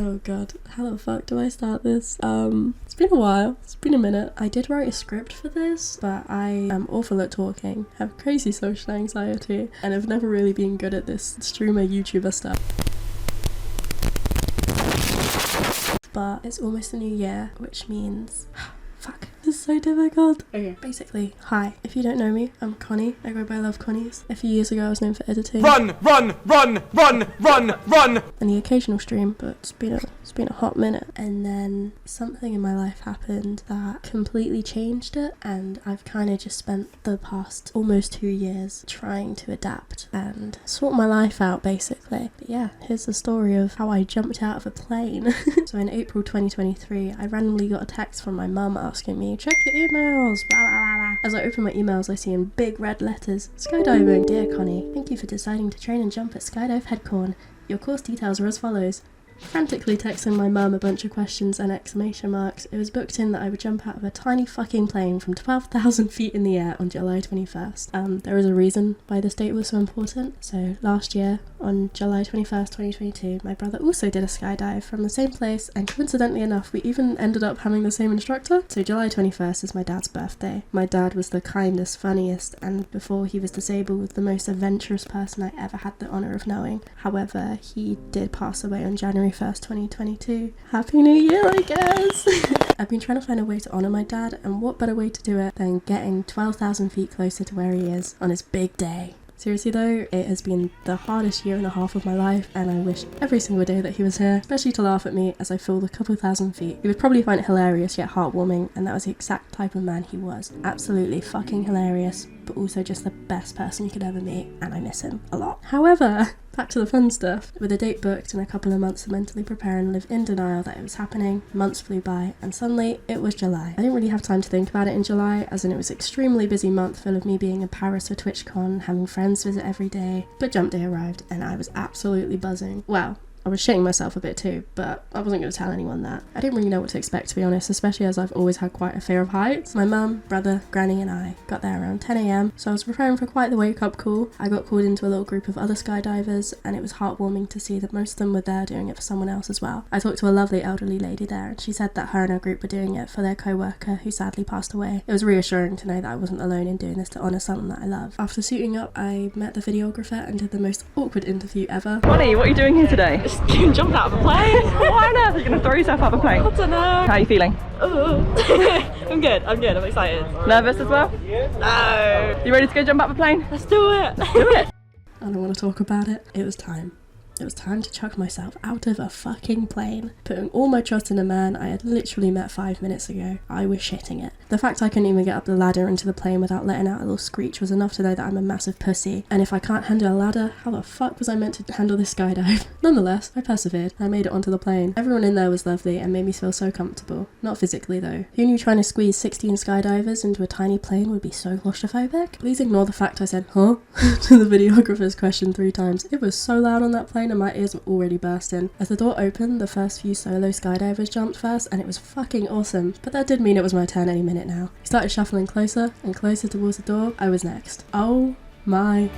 Oh god, how the fuck do I start this? It's been a while, it's been a minute. I did write a script for this, but I am awful at talking, have crazy social anxiety, and have never really been good at this streamer YouTuber stuff. But it's almost a new year, which means... Fuck, this is so difficult. Okay, basically, hi. If you don't know me, I'm Connie. I go by luvconnies. A few years ago, I was known for editing. Run! And the occasional stream, but it's been a hot minute. And then something in my life happened that completely changed it, and I've kind of just spent the past almost 2 years trying to adapt and sort my life out, basically. But yeah, here's the story of how I jumped out of a plane. So in April 2023, I randomly got a text from my mum asking me, check your emails, blah, blah, blah, blah. As I open my emails, I see in big red letters, skydiving. Dear Connie, thank you for deciding to train and jump at Skydive Headcorn. Your course details are as follows. Frantically texting my mum a bunch of questions and exclamation marks, it was booked in that I would jump out of a tiny fucking plane from 12,000 feet in the air on July 21st. There is a reason why this date was so important. So last year, on July 21st, 2022, my brother also did a skydive from the same place, and coincidentally enough, we even ended up having the same instructor. So July 21st is my dad's birthday. My dad was the kindest, funniest, and before he was disabled, the most adventurous person I ever had the honour of knowing. However, he did pass away on January 1st, 2022. Happy New Year, I guess! I've been trying to find a way to honour my dad, and what better way to do it than getting 12,000 feet closer to where he is on his big day. Seriously though, it has been the hardest year and a half of my life, and I wish every single day that he was here, especially to laugh at me as I filled a couple thousand feet. He would probably find it hilarious yet heartwarming, and that was the exact type of man he was. Absolutely fucking hilarious, but also just the best person you could ever meet, and I miss him a lot. However, back to the fun stuff. With a date booked and a couple of months to mentally prepare and live in denial that it was happening, months flew by, and suddenly it was July. I didn't really have time to think about it in July, as in it was an extremely busy month full of me being in Paris for TwitchCon, having friends visit every day, but jump day arrived and I was absolutely buzzing. Well, I was shitting myself a bit too, but I wasn't going to tell anyone that. I didn't really know what to expect, to be honest, especially as I've always had quite a fear of heights. My mum, brother, granny and I got there around 10 AM, so I was preparing for quite the wake-up call. I got called into a little group of other skydivers, and it was heartwarming to see that most of them were there doing it for someone else as well. I talked to a lovely elderly lady there, and she said that her and her group were doing it for their co-worker who sadly passed away. It was reassuring to know that I wasn't alone in doing this to honour something that I love. After suiting up, I met the videographer and did the most awkward interview ever. Connie, what are you doing here today? Just jump out of a plane. Why on earth are you going to throw yourself out of a plane? I don't know. How are you feeling? I'm good, I'm excited. Nervous as well? No. You ready to go jump out of a plane? Let's do it. Do it. I don't want to talk about it. It was time. It was time to chuck myself out of a fucking plane. Putting all my trust in a man I had literally met 5 minutes ago. I was shitting it. The fact I couldn't even get up the ladder into the plane without letting out a little screech was enough to know that I'm a massive pussy. And if I can't handle a ladder, how the fuck was I meant to handle this skydive? Nonetheless, I persevered. I made it onto the plane. Everyone in there was lovely and made me feel so comfortable. Not physically though. Who knew trying to squeeze 16 skydivers into a tiny plane would be so claustrophobic? Please ignore the fact I said, huh? to the videographer's question 3 times. It was so loud on that plane and my ears were already bursting. As the door opened, the first few solo skydivers jumped first, and it was fucking awesome. But that did mean it was my turn any minute now. He started shuffling closer and closer towards the door. I was next. Oh my.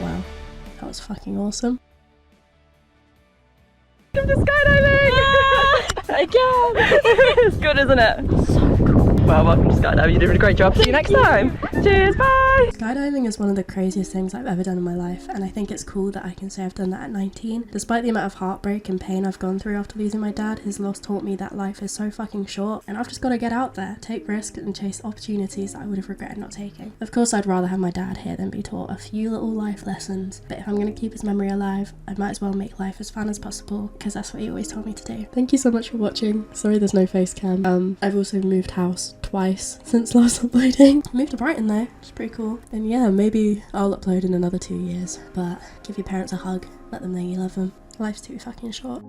Wow, that was fucking awesome. Come to skydiving! Again. It's good, isn't it? So cool. Well, welcome to skydiving. You're doing a great job. See you next time. Cheers, bye! Skydiving is one of the craziest things I've ever done in my life, and I think it's cool that I can say I've done that at 19. Despite the amount of heartbreak and pain I've gone through after losing my dad, his loss taught me that life is so fucking short, and I've just got to get out there, take risks, and chase opportunities that I would have regretted not taking. Of course, I'd rather have my dad here than be taught a few little life lessons, but if I'm going to keep his memory alive, I might as well make life as fun as possible, because that's what he always told me to do. Thank you so much for watching. Sorry there's no face cam. I've also moved house twice since last uploading. Moved to Brighton though, which is pretty cool. And yeah, maybe I'll upload in another 2 years, but give your parents a hug, let them know you love them. Life's too fucking short.